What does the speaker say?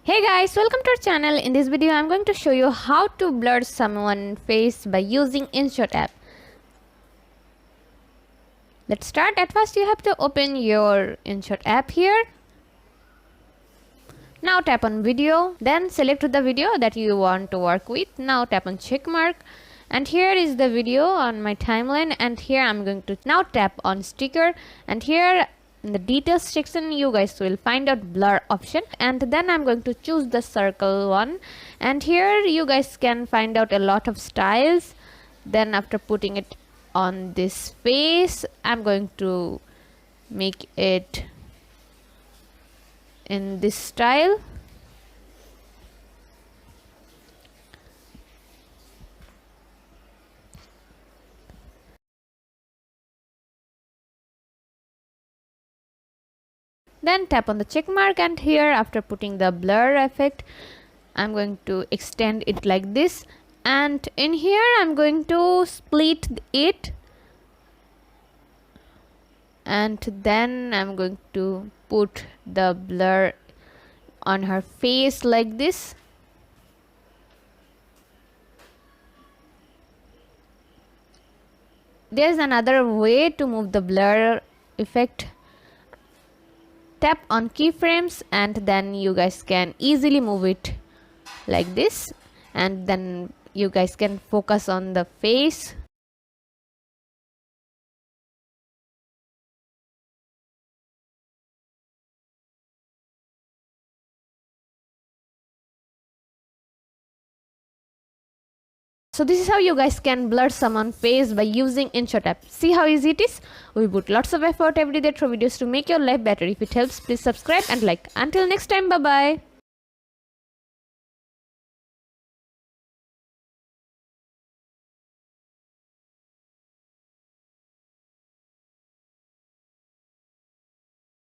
Hey guys, welcome to our channel. In this video I'm going to show you how to blur someone's face by using Inshot app. Let's start. At first you have to open your Inshot app here. Now tap on video, then select the video that you want to work with. Now tap on check mark, and here is the video on my timeline, and here I'm going to now tap on sticker, and here in the details section you guys will find out blur option, and then I'm going to choose the circle one, and here you guys can find out a lot of styles. Then after putting it on this face, I'm going to make it in this style. Then tap on the check mark, and here after putting the blur effect I'm going to extend it like this, and in here I'm going to split it, and then I'm going to put the blur on her face like this. There's another way to move the blur effect. Tap on keyframes, and then you guys can easily move it like this, and then you guys can focus on the face. So this is how you guys can blur someone's face by using Inshot app. See how easy it is? We put lots of effort every day through videos to make your life better. If it helps, please subscribe and like. Until next time, bye bye.